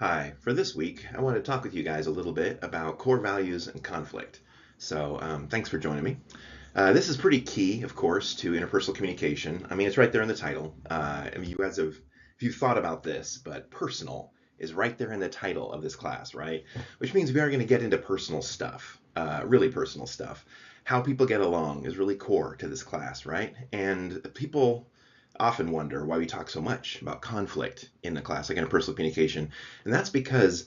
Hi, for this week, I want to talk with you guys a little bit about core values and conflict. Thanks for joining me. This is pretty key, of course, to interpersonal communication. I mean, it's right there in the title. You guys have, if you've thought about this, but personal is right there in the title of this class, right? Which means we are going to get into personal stuff, really personal stuff. How people get along is really core to this class, right? And people often wonder why we talk so much about conflict in the class, like interpersonal communication. And that's because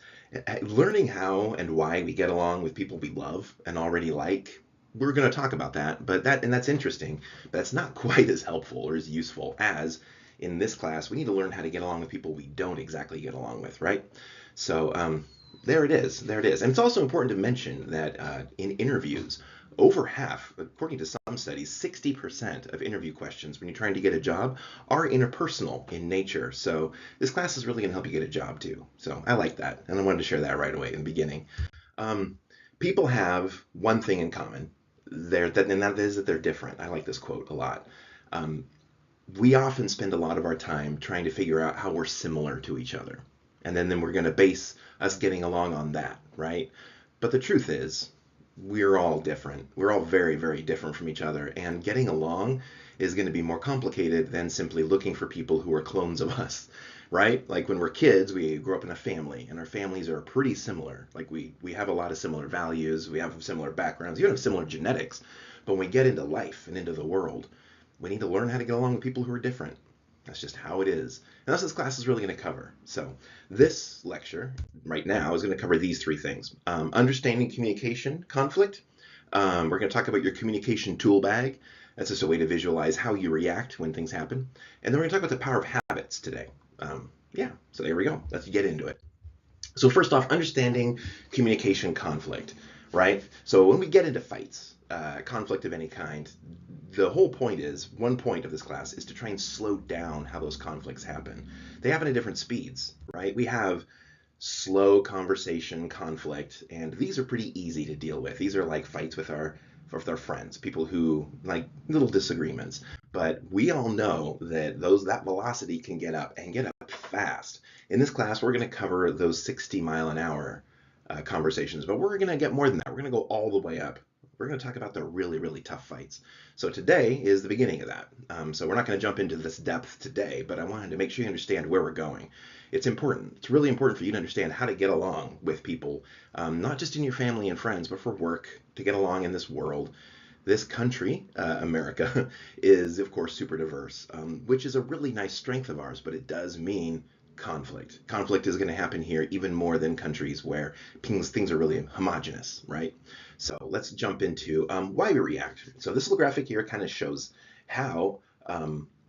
learning how and why we get along with people we love and already like, we're going to talk about that, that's interesting, but that's not quite as helpful or as useful as in this class. We need to learn how to get along with people we don't exactly get along with, right? So there it is. There it is. And it's also important to mention that in interviews, over half, according to some studies, 60% of interview questions when you're trying to get a job are interpersonal in nature. So this class is really going to help you get a job too. So I like that. And I wanted to share that right away in the beginning. Um, People have one thing in common. And that is that they're different. I like this quote a lot. Um, we often spend a lot of our time trying to figure out how we're similar to each other. And then we're going to base us getting along on that, right? But the truth is, we're all different. We're all very, very different from each other. And getting along is going to be more complicated than simply looking for people who are clones of us, right? Like when we're kids, we grow up in a family, and our families are pretty similar. Like we have a lot of similar values, we have similar backgrounds, even have similar genetics. But when we get into life and into the world, we need to learn how to get along with people who are different. That's just how it is. And that's what this class is really going to cover. So this lecture right now is going to cover these three things. Understanding communication conflict. We're going to talk about your communication tool bag. That's just a way to visualize how you react when things happen. And then we're going to talk about the power of habits today. Yeah, so there we go. Let's get into it. So first off, understanding communication conflict, right? So when we get into fights, conflict of any kind, the whole point is, one point of this class is to try and slow down how those conflicts happen. They happen at different speeds, right? We have slow conversation conflict, and these are pretty easy to deal with. These are like fights with our friends, people who like little disagreements. But we all know that that velocity can get up and get up fast. In this class, we're going to cover those 60-mile-an-hour conversations, but we're going to get more than that. We're going to go all the way up. We're going to talk about the really, really tough fights. So today is the beginning of that. So we're not going to jump into this depth today, but I wanted to make sure you understand where we're going. It's important. It's really important for you to understand how to get along with people, not just in your family and friends, but for work, to get along in this world. This country, America, is of course super diverse, which is a really nice strength of ours, but it does mean conflict. Conflict is going to happen here even more than countries where things are really homogenous, right? So let's jump into why we react. So this little graphic here kind of shows how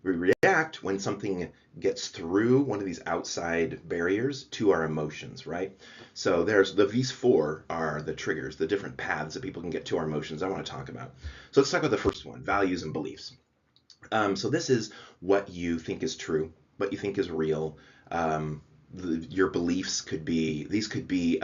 we react when something gets through one of these outside barriers to our emotions, right? So these four are the triggers, the different paths that people can get to our emotions I want to talk about. So let's talk about the first one, values and beliefs. So this is what you think is true, what you think is real. Your beliefs these could be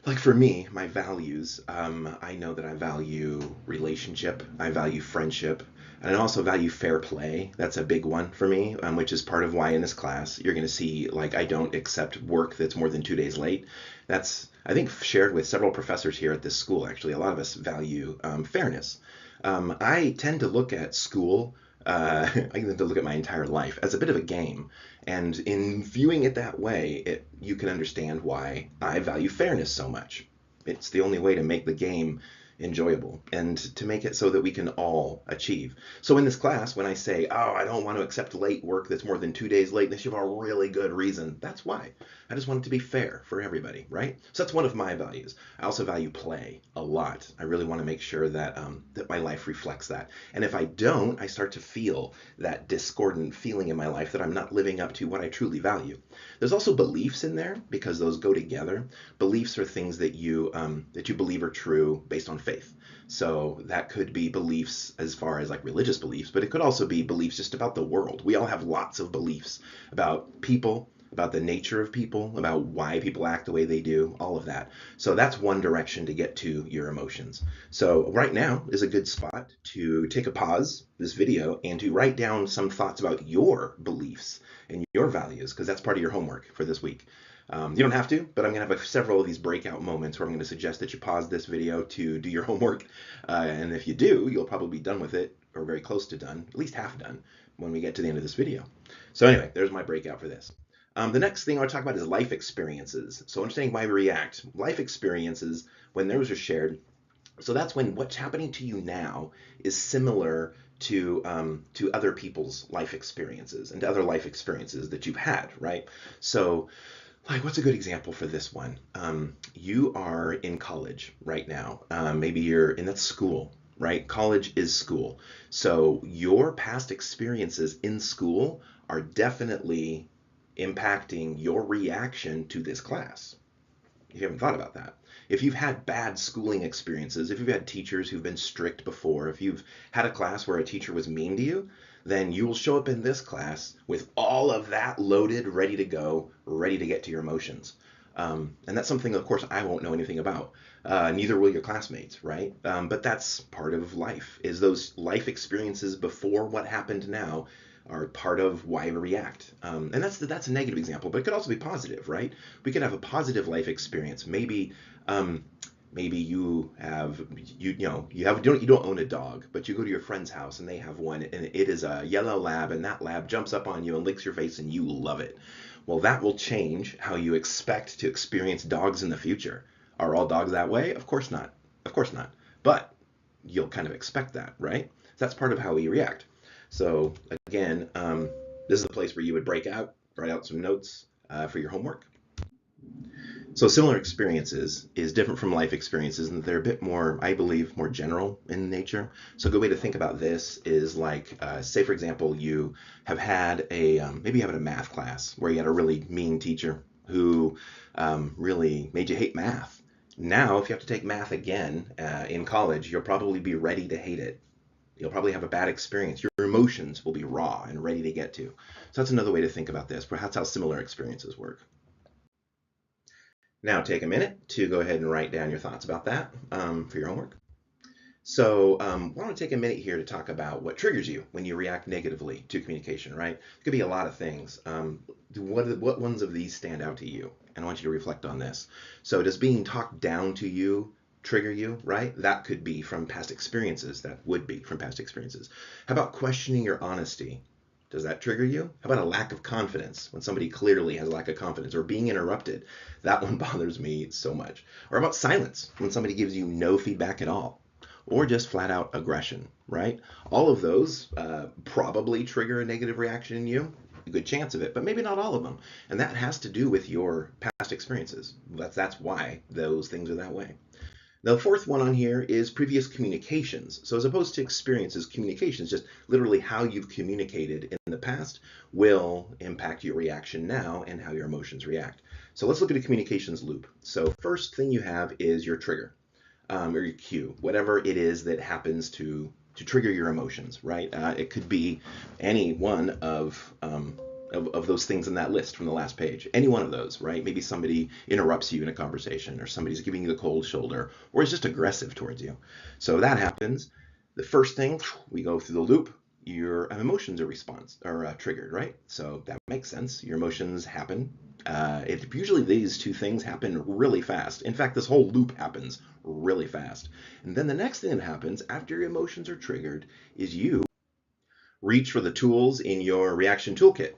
like for me, my values, I know that I value relationship, I value friendship, and I also value fair play. That's a big one for me, which is part of why in this class you're going to see like I don't accept work that's more than 2 days late. That's I think shared with several professors here at this school. Actually, a lot of us value fairness. I tend to look at school. I tend to look at my entire life as a bit of a game, and in viewing it that way, you can understand why I value fairness so much. It's the only way to make the game enjoyable and to make it so that we can all achieve. So in this class, when I say, oh, I don't want to accept late work that's more than 2 days late, unless you have a really good reason, that's why. I just want it to be fair for everybody, right? So that's one of my values. I also value play a lot. I really want to make sure that that my life reflects that. And if I don't, I start to feel that discordant feeling in my life that I'm not living up to what I truly value. There's also beliefs in there because those go together. Beliefs are things that you believe are true based on faith. So that could be beliefs as far as like religious beliefs, but it could also be beliefs just about the world. We all have lots of beliefs about people, about the nature of people, about why people act the way they do, all of that. So that's one direction to get to your emotions. So right now is a good spot to take a pause, this video, and to write down some thoughts about your beliefs and your values, because that's part of your homework for this week. You don't have to, but I'm going to have several of these breakout moments where I'm going to suggest that you pause this video to do your homework. And if you do, you'll probably be done with it, or very close to done, at least half done, when we get to the end of this video. So anyway, there's my breakout for this. The next thing I want to talk about is life experiences. So understanding why we react. Life experiences, when those are shared, so that's when what's happening to you now is similar to other people's life experiences and to other life experiences that you've had, right? So like, what's a good example for this one? You are in college right now. Maybe you're in that school, right? College is school. So your past experiences in school are definitely impacting your reaction to this class. If you haven't thought about that. If you've had bad schooling experiences, if you've had teachers who've been strict before, if you've had a class where a teacher was mean to you, then you will show up in this class with all of that loaded, ready to go, ready to get to your emotions. And that's something, of course, I won't know anything about. Neither will your classmates, right? But that's part of life, is those life experiences before what happened now are part of why we react. And that's a negative example, but it could also be positive, right? We could have a positive life experience. Maybe you don't own a dog, but you go to your friend's house and they have one, and it is a yellow lab, and that lab jumps up on you and licks your face, and you love it. Well, that will change how you expect to experience dogs in the future. Are all dogs that way? Of course not. Of course not. But you'll kind of expect that, right? So that's part of how we react. So again, this is the place where you would break out, write out some notes for your homework. So similar experiences is different from life experiences, and they're a bit more, I believe, more general in nature. So a good way to think about this is like, say for example, you have had maybe you have a math class where you had a really mean teacher who really made you hate math. Now, if you have to take math again in college, you'll probably be ready to hate it. You'll probably have a bad experience. Your emotions will be raw and ready to get to. So that's another way to think about this. Perhaps how similar experiences work. Now take a minute to go ahead and write down your thoughts about that for your homework. So I want to take a minute here to talk about what triggers you when you react negatively to communication, right? It could be a lot of things. What ones of these stand out to you? And I want you to reflect on this. So does being talked down to you trigger you, right? That could be from past experiences. That would be from past experiences. How about questioning your honesty? Does that trigger you? How about a lack of confidence, when somebody clearly has a lack of confidence, or being interrupted? That one bothers me so much. Or about silence, when somebody gives you no feedback at all, or just flat out aggression, right? All of those probably trigger a negative reaction in you. A good chance of it, but maybe not all of them. And that has to do with your past experiences. That's why those things are that way. Now, the fourth one on here is previous communications. So as opposed to experiences, communications, just literally how you've communicated in the past will impact your reaction now and how your emotions react. So let's look at a communications loop. So first thing you have is your trigger or your cue, whatever it is that happens to trigger your emotions, right? It could be any one of those things in that list from the last page. Any one of those, right? Maybe somebody interrupts you in a conversation, or somebody's giving you the cold shoulder, or is just aggressive towards you. So that happens. The first thing, we go through the loop, your emotions are triggered, right? So that makes sense. Your emotions happen. Usually these two things happen really fast. In fact, this whole loop happens really fast. And then the next thing that happens after your emotions are triggered is you reach for the tools in your reaction toolkit.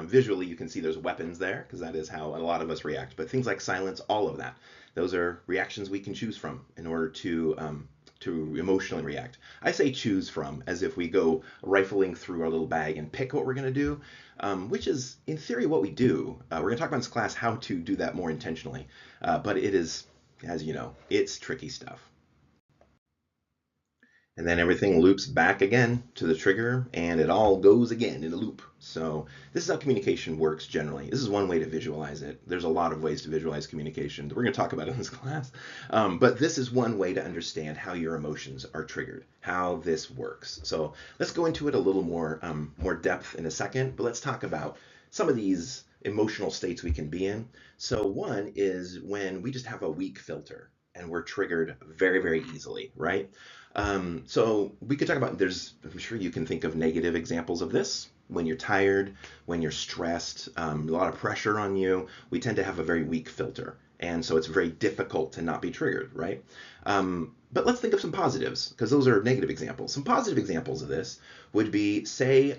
Visually, you can see there's weapons there, because that is how a lot of us react. But things like silence, all of that, those are reactions we can choose from in order to emotionally react. I say choose from as if we go rifling through our little bag and pick what we're going to do, which is in theory what we do. We're going to talk about in this class how to do that more intentionally. But it is, as you know, it's tricky stuff. And then everything loops back again to the trigger, and it all goes again in a loop. So this is how communication works generally. This is one way to visualize it. There's a lot of ways to visualize communication that we're going to talk about in this class. But this is one way to understand how your emotions are triggered, how this works. So let's go into it a little more depth in a second, but let's talk about some of these emotional states we can be in. So one is when we just have a weak filter and we're triggered very, very easily, right? So we could talk about, I'm sure you can think of negative examples of this. When you're tired, when you're stressed, a lot of pressure on you, we tend to have a very weak filter. And so it's very difficult to not be triggered, right? But let's think of some positives, because those are negative examples. Some positive examples of this would be, say,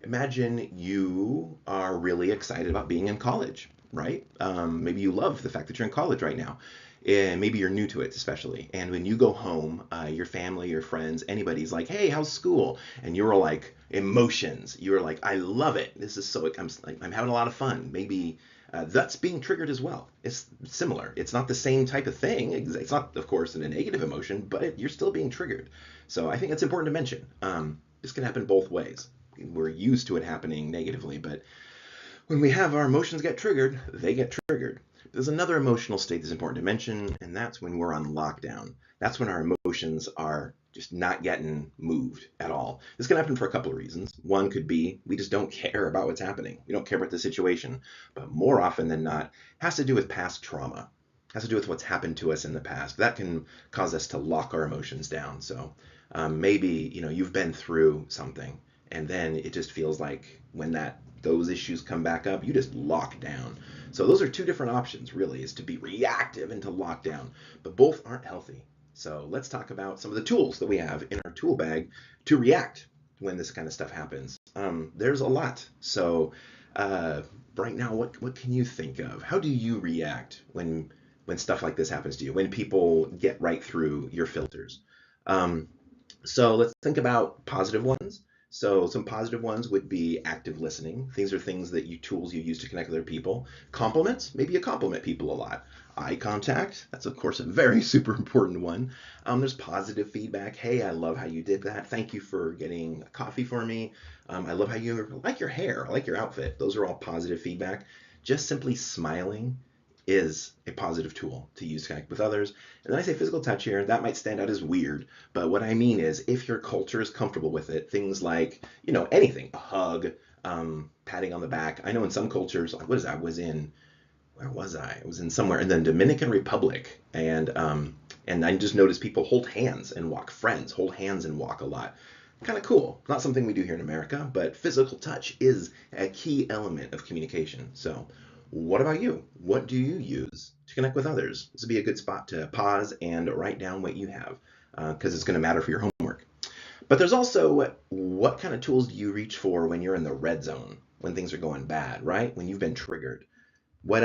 imagine you are really excited about being in college, right? Maybe you love the fact that you're in college right now. And maybe you're new to it, especially. And when you go home, your family, your friends, anybody's like, "Hey, how's school?" And you're like, emotions. You're like, "I love it. This is so. I'm having a lot of fun." Maybe that's being triggered as well. It's similar. It's not the same type of thing. It's not, of course, in a negative emotion, but you're still being triggered. So I think it's important to mention. This can happen both ways. We're used to it happening negatively, but when we have our emotions get triggered, they get triggered. There's another emotional state that's important to mention, and that's when we're on lockdown. That's when our emotions are just not getting moved at all. This can happen for a couple of reasons. One could be we just don't care about what's happening. We don't care about the situation. But more often than not, it has to do with past trauma. It has to do with what's happened to us in the past. That can cause us to lock our emotions down. So maybe you've been through something, and then it just feels like when those issues come back up, you just lock down. So those are two different options, really, is to be reactive and to lock down, but both aren't healthy. So let's talk about some of the tools that we have in our tool bag to react when this kind of stuff happens. There's a lot. So right now, what can you think of? How do you react when stuff like this happens to you? When people get right through your filters? Um, so let's think about positive ones. So some positive ones would be active listening. These are things that tools you use to connect with other people. Compliments, maybe you compliment people a lot. Eye contact, that's of course a very super important one. There's positive feedback. Hey, I love how you did that. Thank you for getting a coffee for me. I love how you like your hair. I like your outfit. Those are all positive feedback. Just simply smiling is a positive tool to use to connect with others. And then I say physical touch here, that might stand out as weird, but what I mean is if your culture is comfortable with it, things like, anything, a hug, patting on the back. I know in some cultures, what is that? Where was I? I was in somewhere in the Dominican Republic, and I just noticed people hold hands and walk. Friends hold hands and walk a lot. Kind of cool. Not something we do here in America, but physical touch is a key element of communication. So what about you? What do you use to connect with others? This would be a good spot to pause and write down what you have, because it's going to matter for your homework. But there's also what kind of tools do you reach for when you're in the red zone, when things are going bad, right? When you've been triggered. What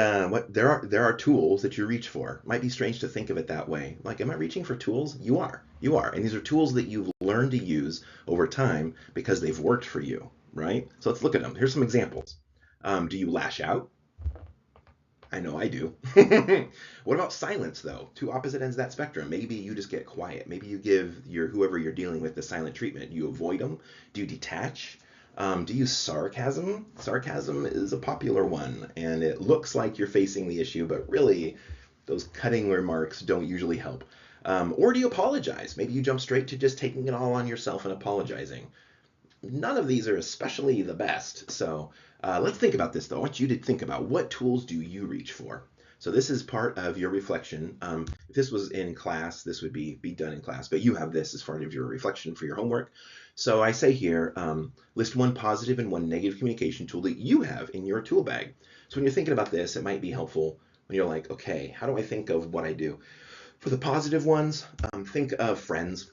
there are tools that you reach for. Might be strange to think of it that way. Like, am I reaching for tools? You are. You are. And these are tools that you've learned to use over time because they've worked for you, right? So let's look at them. Here's some examples. Do you lash out? I know I do. What about silence, though? Two opposite ends of that spectrum. Maybe you just get quiet. Maybe you give whoever you're dealing with the silent treatment. You avoid them. Do you detach? Do you use sarcasm? Sarcasm is a popular one, and it looks like you're facing the issue, but really, those cutting remarks don't usually help. Or do you apologize? Maybe you jump straight to just taking it all on yourself and apologizing. None of these are especially the best. So let's think about this, though. I want you to think about what tools do you reach for? So this is part of your reflection. If this was in class, this would be done in class, but you have this as part of your reflection for your homework. So I say here, list one positive and one negative communication tool that you have in your tool bag. So when you're thinking about this, it might be helpful when you're like, okay, how do I think of what I do? For the positive ones, think of friends.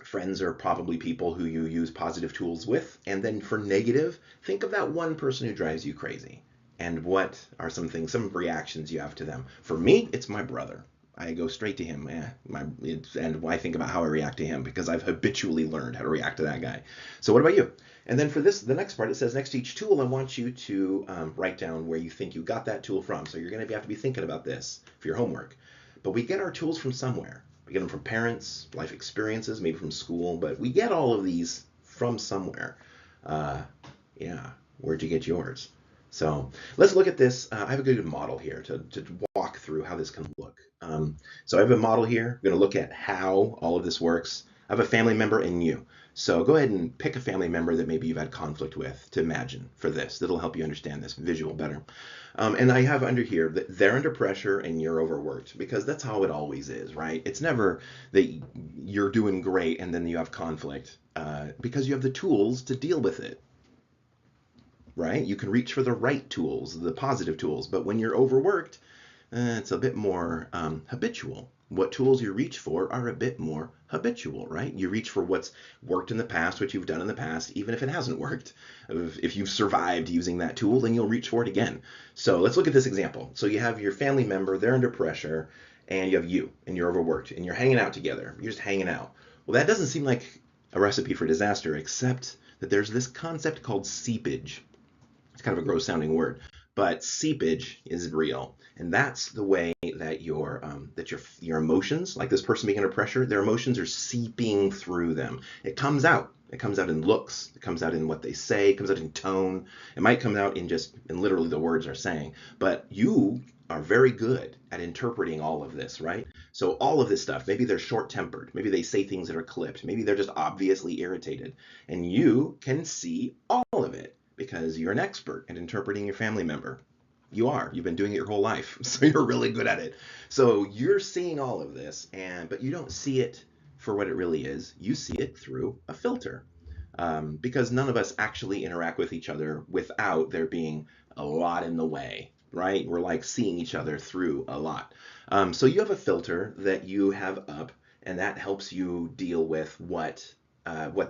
Friends are probably people who you use positive tools with. And then for negative, think of that one person who drives you crazy. And what are some reactions you have to them? For me, it's my brother. I go straight to him, and I think about how I react to him because I've habitually learned how to react to that guy. So what about you? And then for the next part, it says next to each tool, I want you to write down where you think you got that tool from. So you're going to have to be thinking about this for your homework. But we get our tools from somewhere. We get them from parents, life experiences, maybe from school, but we get all of these from somewhere. Yeah, where'd you get yours? So let's look at this. I have a good model here to walk through how this can look. So I have a model here. We're going to look at how all of this works. I have a family member and you. So go ahead and pick a family member that maybe you've had conflict with to imagine for this. That'll help you understand this visual better. And I have under here that they're under pressure and you're overworked, because that's how it always is, right? It's never that you're doing great and then you have conflict, because you have the tools to deal with it, right? You can reach for the right tools, the positive tools. But when you're overworked, it's a bit more habitual. What tools you reach for are a bit more habitual, right? You reach for what's worked in the past, what you've done in the past, even if it hasn't worked. If you've survived using that tool, then you'll reach for it again. So let's look at this example. So you have your family member, they're under pressure, and you have you, and you're overworked, and you're hanging out together. You're just hanging out. Well, that doesn't seem like a recipe for disaster, except that there's this concept called seepage. It's kind of a gross sounding word, but seepage is real, and that's the way that your emotions, like this person being under pressure, their emotions are seeping through them. It comes out. It comes out in looks. It comes out in what they say. It comes out in tone. It might come out in literally the words they're saying. But you are very good at interpreting all of this, right? So all of this stuff, maybe they're short-tempered, maybe they say things that are clipped, maybe they're just obviously irritated, and you can see all of it because you're an expert at interpreting your family member. You are. You've been doing it your whole life, so you're really good at it. So you're seeing all of this, but you don't see it for what it really is. You see it through a filter, because none of us actually interact with each other without there being a lot in the way, right? We're like seeing each other through a lot. So you have a filter that you have up, and that helps you deal with what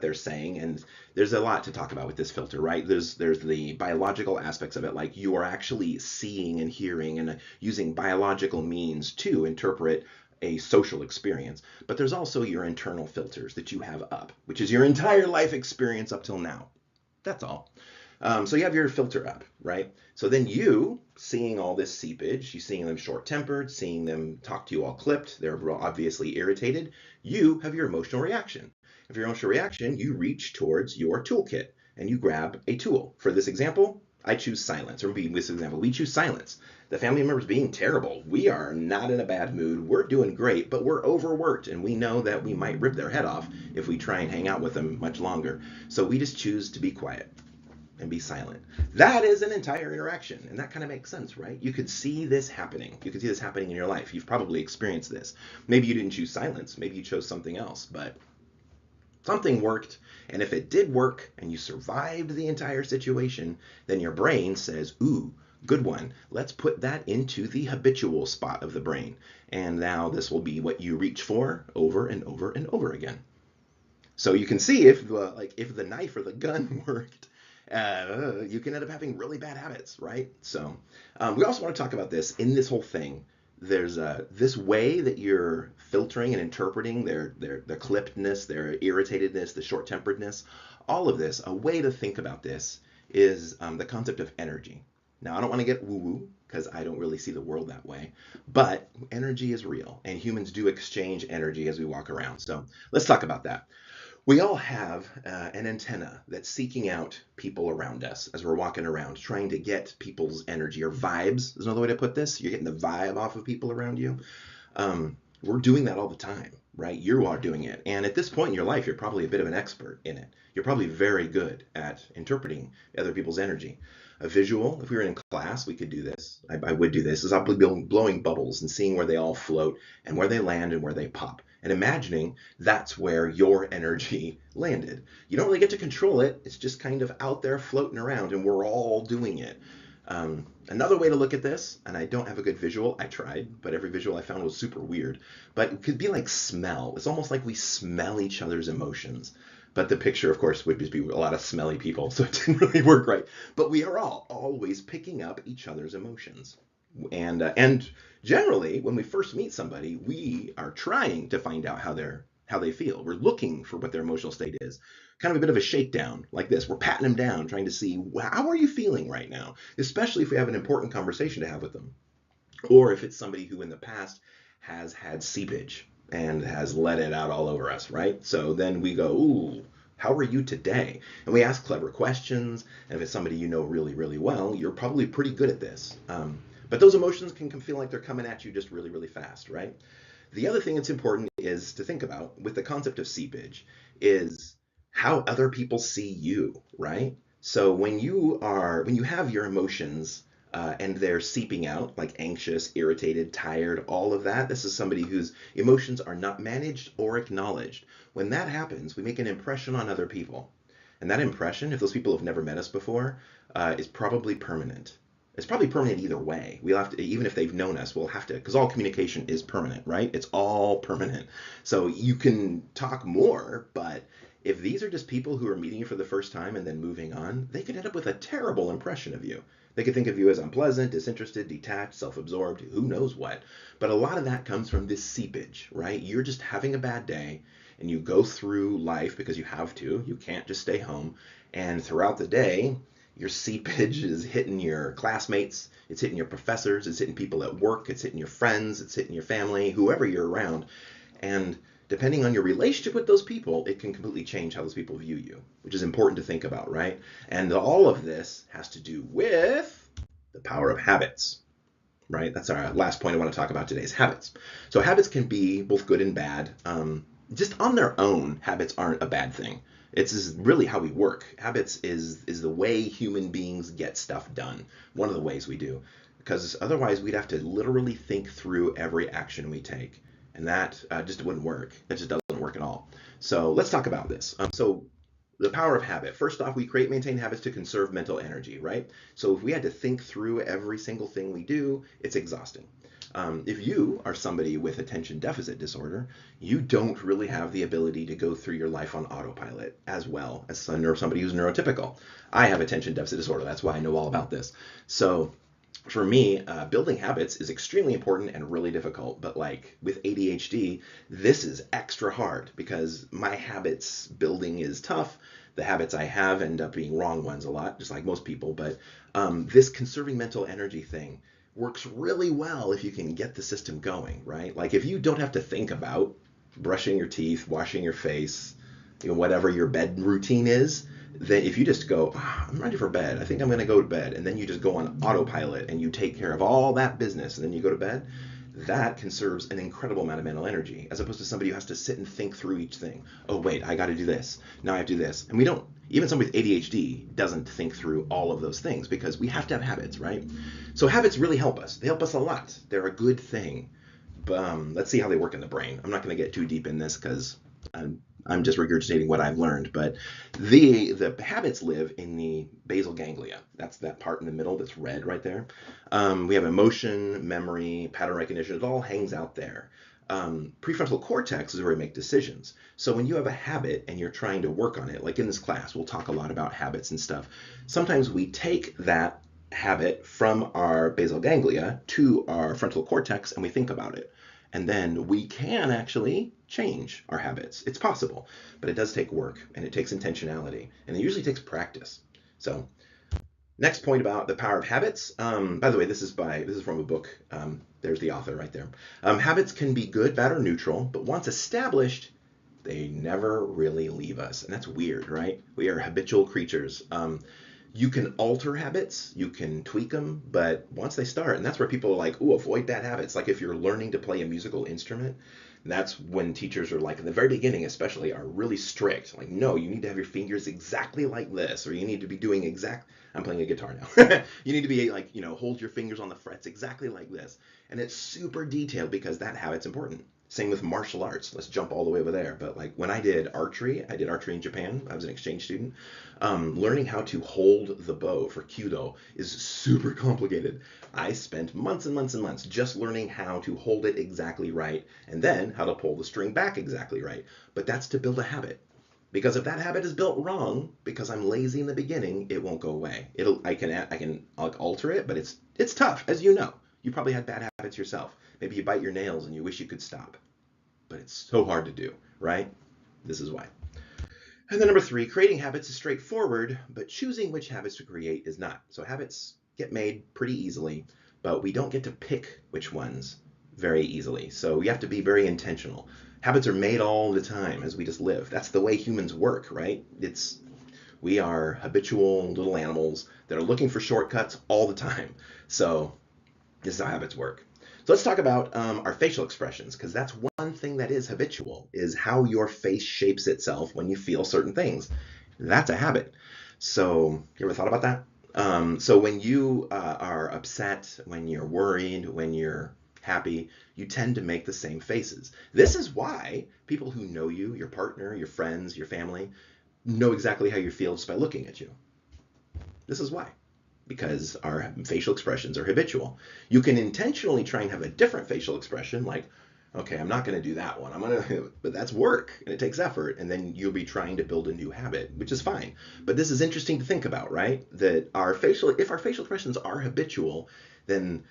they're saying. And there's a lot to talk about with this filter, right? There's the biological aspects of it, like you are actually seeing and hearing and using biological means to interpret a social experience. But there's also your internal filters that you have up, which is your entire life experience up till now. That's all. So you have your filter up, right? So then you, seeing all this seepage, you seeing them short-tempered, seeing them talk to you all clipped, they're obviously irritated, you have your emotional reaction. If your emotional reaction, you reach towards your toolkit and you grab a tool. For this example, I choose silence. Or this example, we choose silence. The family member's being terrible. We are not in a bad mood. We're doing great, but we're overworked, and we know that we might rip their head off if we try and hang out with them much longer. So we just choose to be quiet and be silent. That is an entire interaction, and that kind of makes sense, right? You could see this happening. You could see this happening in your life. You've probably experienced this. Maybe you didn't choose silence. Maybe you chose something else, but something worked. And if it did work and you survived the entire situation, then your brain says, ooh, good one. Let's put that into the habitual spot of the brain. And now this will be what you reach for over and over and over again. So you can see if the knife or the gun worked, you can end up having really bad habits, right? So we also want to talk about this in this whole thing. There's this way that you're filtering and interpreting their clippedness, their irritatedness, the short-temperedness, all of this. A way to think about this is the concept of energy. Now, I don't want to get woo-woo because I don't really see the world that way, but energy is real, and humans do exchange energy as we walk around. So let's talk about that. We all have an antenna that's seeking out people around us as we're walking around, trying to get people's energy, or vibes is another way to put this. You're getting the vibe off of people around you. We're doing that all the time, right? You are doing it. And at this point in your life, you're probably a bit of an expert in it. You're probably very good at interpreting other people's energy. A visual, if we were in class, we could do this. I would do this, is I'll be blowing bubbles and seeing where they all float and where they land and where they pop, and imagining that's where your energy landed. You don't really get to control it. It's just kind of out there floating around, and we're all doing it. Another way to look at this, and I don't have a good visual, I tried, but every visual I found was super weird, but it could be like smell. It's almost like we smell each other's emotions. But the picture, of course, would just be a lot of smelly people, so it didn't really work right. But we are all always picking up each other's emotions. And generally, when we first meet somebody, we are trying to find out how they feel. We're looking for what their emotional state is. Kind of a bit of a shakedown like this. We're patting them down, trying to see, how are you feeling right now? Especially if we have an important conversation to have with them. Or if it's somebody who in the past has had seepage and has let it out all over us, right? So then we go, ooh, how are you today? And we ask clever questions. And if it's somebody you know really, really well, you're probably pretty good at this. But those emotions can feel like they're coming at you just really, really fast, right? The other thing that's important is to think about with the concept of seepage is how other people see you, right? So when you have your emotions and they're seeping out, like anxious, irritated, tired, all of that, this is somebody whose emotions are not managed or acknowledged. When that happens, we make an impression on other people. And that impression, if those people have never met us before, is probably permanent. It's probably permanent either way. We'll have to, even if they've known us, we'll have to, because all communication is permanent, right? It's all permanent. So you can talk more, but if these are just people who are meeting you for the first time and then moving on, they could end up with a terrible impression of you. They could think of you as unpleasant, disinterested, detached, self-absorbed, who knows what. But a lot of that comes from this seepage, right? You're just having a bad day and you go through life because you have to. You can't just stay home. And throughout the day, your seepage is hitting your classmates, it's hitting your professors, it's hitting people at work, it's hitting your friends, it's hitting your family, whoever you're around. And depending on your relationship with those people, it can completely change how those people view you, which is important to think about, right? And all of this has to do with the power of habits, right? That's our last point I want to talk about today is habits. So habits can be both good and bad. Just on their own, habits aren't a bad thing. It's really how we work. Habits is the way human beings get stuff done. One of the ways we do. Because otherwise we'd have to literally think through every action we take. And that just wouldn't work. That just doesn't work at all. So let's talk about this. So the power of habit. First off, we create, maintain habits to conserve mental energy, right? So if we had to think through every single thing we do, it's exhausting. If you are somebody with attention deficit disorder, you don't really have the ability to go through your life on autopilot as well as somebody who's neurotypical. I have attention deficit disorder. That's why I know all about this. So for me, building habits is extremely important and really difficult. But like with ADHD, this is extra hard because my habits building is tough. The habits I have end up being wrong ones a lot, just like most people. But this conserving mental energy thing works really well if you can get the system going, right? Like if you don't have to think about brushing your teeth, washing your face, whatever your bed routine is, then if you just go, I'm ready for bed, I think I'm going to go to bed, and then you just go on autopilot and you take care of all that business and then you go to bed, that conserves an incredible amount of mental energy, as opposed to somebody who has to sit and think through each thing. Oh, wait, I got to do this. Now I have to do this. And we don't, even somebody with ADHD doesn't think through all of those things because we have to have habits, right? So habits really help us. They help us a lot. They're a good thing. But let's see how they work in the brain. I'm not going to get too deep in this because I'm just regurgitating what I've learned, but the habits live in the basal ganglia. That's that part in the middle that's red right there. We have emotion, memory, pattern recognition. It all hangs out there. Prefrontal cortex is where we make decisions. So when you have a habit and you're trying to work on it, like in this class, we'll talk a lot about habits and stuff. Sometimes we take that habit from our basal ganglia to our frontal cortex and we think about it. And then we can actually change our habits. It's possible, but it does take work and it takes intentionality and it usually takes practice. So next point about the power of habits. By the way, this is from a book. There's the author right there. Habits can be good, bad, or neutral, but once established, they never really leave us. And that's weird, right? We are habitual creatures. You can alter habits, you can tweak them, but once they start, and that's where people are like, ooh, avoid bad habits. Like if you're learning to play a musical instrument, that's when teachers are like, in the very beginning especially, are really strict. Like, no, you need to have your fingers exactly like this, or you need to be doing I'm playing a guitar now. You need to be like, hold your fingers on the frets exactly like this. And it's super detailed because that habit's important. Same with martial arts. Let's jump all the way over there. But like when I did archery in Japan. I was an exchange student. Learning how to hold the bow for Kyudo is super complicated. I spent months and months and months just learning how to hold it exactly right and then how to pull the string back exactly right. But that's to build a habit. Because if that habit is built wrong, because I'm lazy in the beginning, it won't go away. I can alter it, but it's tough, as you know. You probably had bad habits yourself. Maybe you bite your nails and you wish you could stop. But it's so hard to do, right? This is why. And then number 3, creating habits is straightforward, but choosing which habits to create is not. So habits get made pretty easily, but we don't get to pick which ones very easily. So we have to be very intentional. Habits are made all the time as we just live. That's the way humans work, right? We are habitual little animals that are looking for shortcuts all the time. So this is how habits work. So let's talk about our facial expressions, because that's one thing that is habitual, is how your face shapes itself when you feel certain things. That's a habit. So you ever thought about that? So when you are upset, when you're worried, when you're happy, you tend to make the same faces. This is why people who know you, your partner, your friends, your family, know exactly how you feel just by looking at you. This is why, because our facial expressions are habitual. You can intentionally try and have a different facial expression, like, okay, I'm not going to do that one. But that's work and it takes effort. And then you'll be trying to build a new habit, which is fine. But this is interesting to think about, right? That if our facial expressions are habitual, then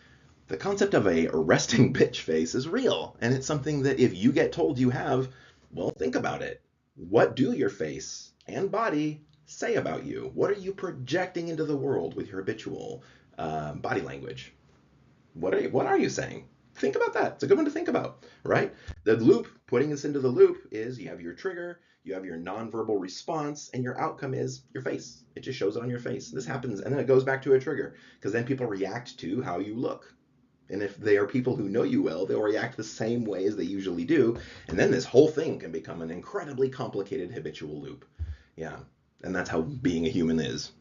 the concept of a resting bitch face is real. And it's something that if you get told you have, well, think about it. What do your face and body say about you? What are you projecting into the world with your habitual body language? What are you saying? Think about that. It's a good one to think about, right? The loop, putting us into the loop, is you have your trigger, you have your nonverbal response, and your outcome is your face. It just shows it on your face. This happens, and then it goes back to a trigger, because then people react to how you look. And if they are people who know you well, they'll react the same way as they usually do. And then this whole thing can become an incredibly complicated habitual loop. Yeah. And that's how being a human is.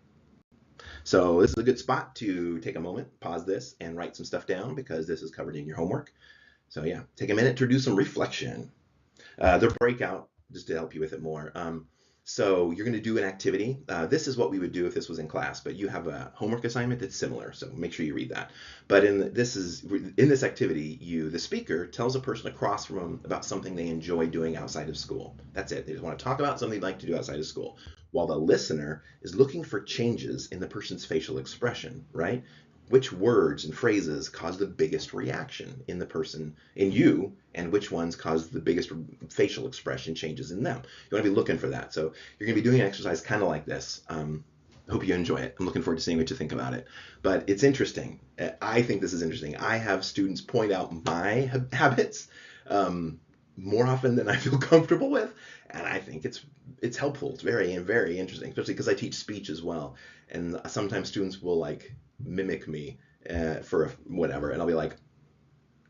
So this is a good spot to take a moment, pause this, and write some stuff down because this is covered in your homework. So yeah, take a minute to do some reflection. The breakout, just to help you with it more. So you're going to do an activity. This is what we would do if this was in class, but you have a homework assignment that's similar, so make sure you read that. But in this activity, the speaker tells a person across from them about something they enjoy doing outside of school. That's it. They just want to talk about something they'd like to do outside of school, while the listener is looking for changes in the person's facial expression, right? Which words and phrases cause the biggest reaction in the person, in you, and which ones cause the biggest facial expression changes in them. You want to be looking for that. So you're going to be doing an exercise kind of like this. Hope you enjoy it. I'm looking forward to seeing what you think about it. But it's interesting. I think this is interesting. I have students point out my habits more often than I feel comfortable with, and I think it's helpful. It's very, very interesting, especially because I teach speech as well. And sometimes students will like mimic me for whatever, and I'll be like,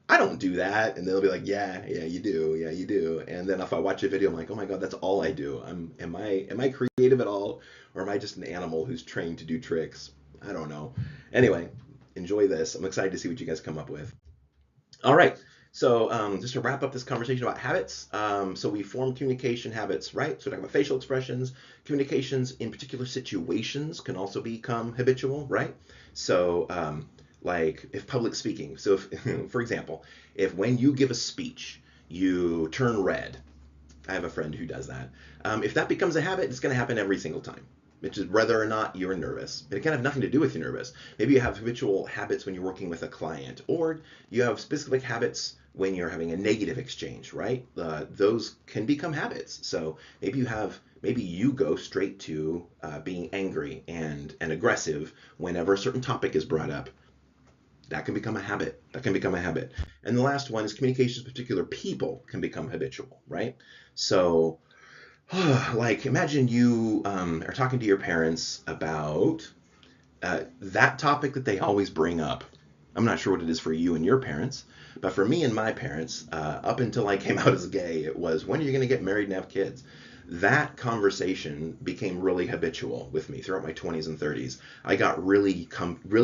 I don't do that, and they'll be like, yeah, you do. And then if I watch a video, I'm like, oh my god, that's all I do. Am I creative at all, or am I just an animal who's trained to do tricks? I don't know. Anyway, enjoy this. I'm excited to see what you guys come up with. All right. So just to wrap up this conversation about habits, so we form communication habits, right? So we're talking about facial expressions. Communications in particular situations can also become habitual, right? So like if public speaking. So if, for example, if when you give a speech, you turn red. I have a friend who does that. If that becomes a habit, it's going to happen every single time. Which is whether or not you're nervous. But it can have nothing to do with you nervous. Maybe you have habitual habits when you're working with a client, or you have specific habits when you're having a negative exchange, right? Those can become habits. So maybe you go straight to being angry and aggressive whenever a certain topic is brought up. That can become a habit. And the last one is communications with particular people can become habitual, right? So like imagine you are talking to your parents about that topic that they always bring up. I'm not sure what it is for you and your parents, but for me and my parents, up until I came out as gay, it was, when are you going to get married and have kids? That conversation became really habitual with me throughout my 20s and 30s. I got really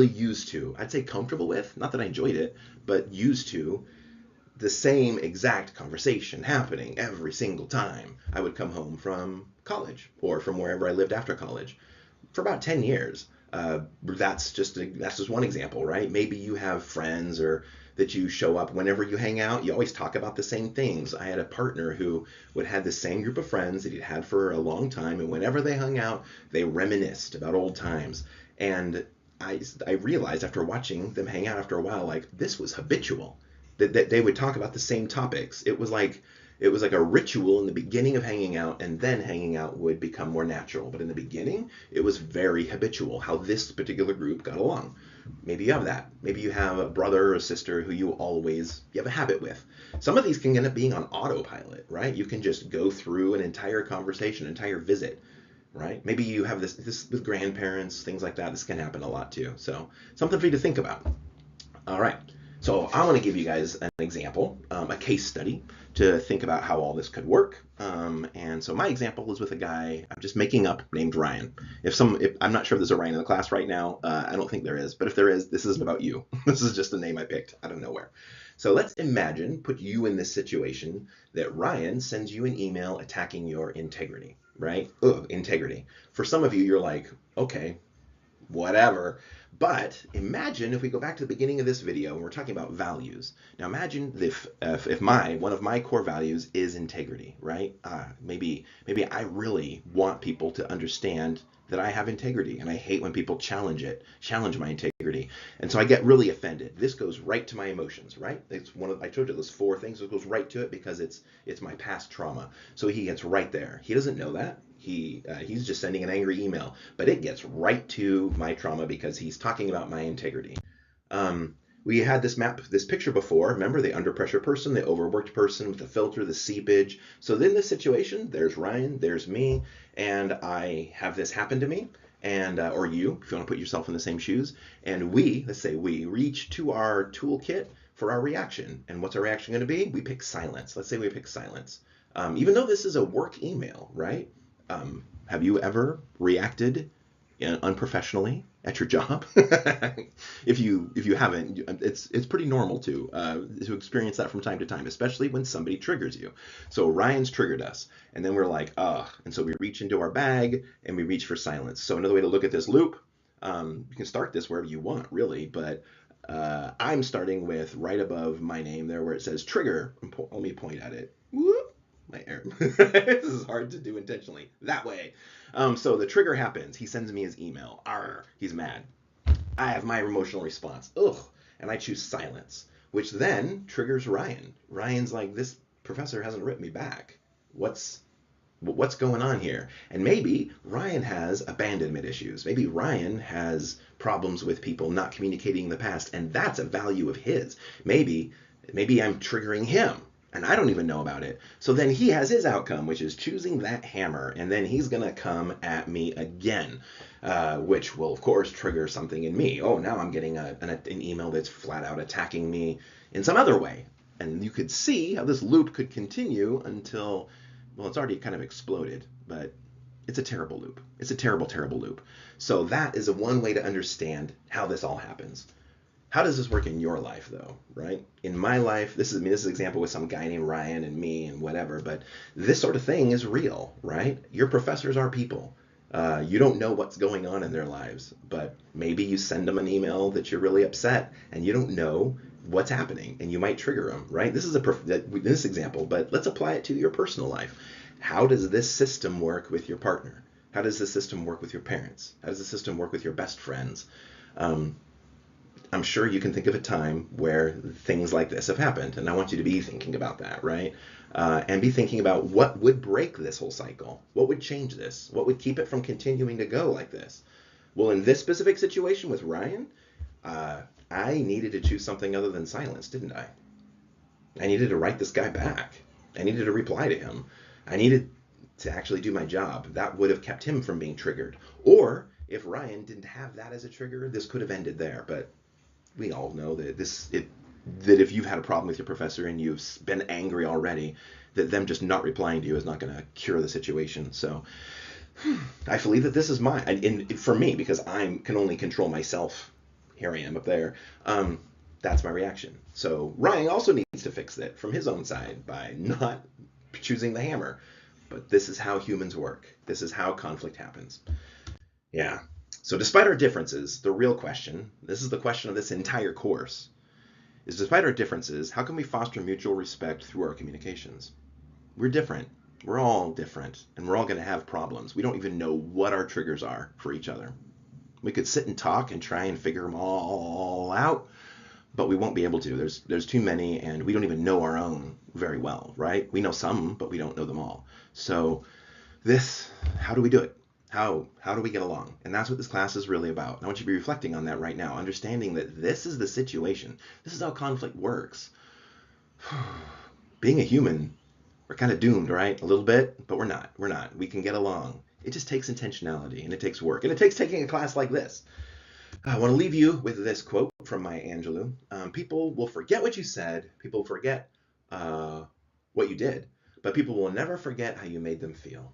used to, I'd say comfortable with, not that I enjoyed it, but used to the same exact conversation happening every single time I would come home from college or from wherever I lived after college for about 10 years. That's just one example, right? Maybe you have friends or that you show up whenever you hang out, you always talk about the same things. I had a partner who would have the same group of friends that he'd had for a long time, and whenever they hung out, they reminisced about old times. And I realized after watching them hang out after a while, like, this was habitual. That they would talk about the same topics. It was like a ritual in the beginning of hanging out, and then hanging out would become more natural. But in the beginning, it was very habitual how this particular group got along. Maybe you have that. Maybe you have a brother or a sister who you have a habit with. Some of these can end up being on autopilot, right? You can just go through an entire conversation, an entire visit, right? Maybe you have this with grandparents, things like that. This can happen a lot too. So something for you to think about. All right. So I want to give you guys an example, a case study to think about how all this could work. And so my example is with a guy I'm just making up named Ryan. If I'm not sure if there's a Ryan in the class right now, I don't think there is. But if there is, this isn't about you. This is just a name I picked out of nowhere. So let's imagine, put you in this situation that Ryan sends you an email attacking your integrity, right? Ugh, integrity. For some of you, you're like, okay, whatever. But imagine if we go back to the beginning of this video and we're talking about values. Now imagine if one of my core values is integrity, right? Maybe I really want people to understand that I have integrity, and I hate when people challenge my integrity, and so I get really offended. This goes right to my emotions, right? It's I told you those 4 things. It goes right to it because it's my past trauma. So he gets right there. He doesn't know that. He's just sending an angry email, but it gets right to my trauma because he's talking about my integrity. We had this picture before. Remember the under pressure person, the overworked person with the filter, the seepage. So in this situation, there's Ryan, there's me, and I have this happen to me, and or you, if you want to put yourself in the same shoes, and let's say we reach to our toolkit for our reaction. And what's our reaction going to be? We pick silence. Let's say we pick silence. Even though this is a work email, right? Have you ever reacted unprofessionally at your job? If you haven't, it's pretty normal to experience that from time to time, especially when somebody triggers you. So Ryan's triggered us, and then we're like, ugh, and so we reach into our bag and we reach for silence. So another way to look at this loop, you can start this wherever you want, really, but I'm starting with right above my name there where it says trigger. Let me point at it. Whoop. My arrow. This is hard to do intentionally. That way. So the trigger happens. He sends me his email. Arr, he's mad. I have my emotional response. Ugh. And I choose silence, which then triggers Ryan. Ryan's like, this professor hasn't written me back. What's going on here? And maybe Ryan has abandonment issues. Maybe Ryan has problems with people not communicating in the past, and that's a value of his. Maybe I'm triggering him, and I don't even know about it. So then he has his outcome, which is choosing that hammer, and then he's going to come at me again, which will, of course, trigger something in me. Oh, now I'm getting an email that's flat out attacking me in some other way. And you could see how this loop could continue until, well, it's already kind of exploded, but it's a terrible loop. It's a terrible, terrible loop. So that is one way to understand how this all happens. How does this work in your life, though, right? In my life, this is an example with some guy named Ryan and me and whatever, but this sort of thing is real, right? Your professors are people. You don't know what's going on in their lives, but maybe you send them an email that you're really upset and you don't know what's happening, and you might trigger them, right? This is this example, but let's apply it to your personal life. How does this system work with your partner? How does this system work with your parents? How does the system work with your best friends? I'm sure you can think of a time where things like this have happened, and I want you to be thinking about that, right? And be thinking about what would break this whole cycle. What would change this? What would keep it from continuing to go like this? Well, in this specific situation with Ryan, I needed to choose something other than silence, didn't I? I needed to write this guy back. I needed to reply to him. I needed to actually do my job. That would have kept him from being triggered. Or if Ryan didn't have that as a trigger, this could have ended there, but we all know that that if you've had a problem with your professor and you've been angry already, that them just not replying to you is not going to cure the situation. So I believe that this is for me, because I can only control myself. Here I am up there. That's my reaction. So Ryan also needs to fix it from his own side by not choosing the hammer. But this is how humans work. This is how conflict happens. Yeah. So despite our differences, the real question, this is the question of this entire course, is despite our differences, how can we foster mutual respect through our communications? We're different. We're all different, and we're all going to have problems. We don't even know what our triggers are for each other. We could sit and talk and try and figure them all out, but we won't be able to. There's too many, and we don't even know our own very well, right? We know some, but we don't know them all. So how do we do it? How do we get along? And that's what this class is really about. And I want you to be reflecting on that right now, understanding that this is the situation. This is how conflict works. Being a human, we're kind of doomed, right? A little bit, but we're not. We're not. We can get along. It just takes intentionality, and it takes work, and it takes taking a class like this. I want to leave you with this quote from Maya Angelou. People will forget what you said, people forget what you did, but people will never forget how you made them feel.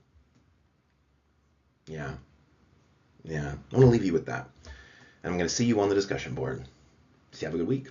Yeah, yeah. I want to leave you with that. And I'm going to see you on the discussion board. So have a good week.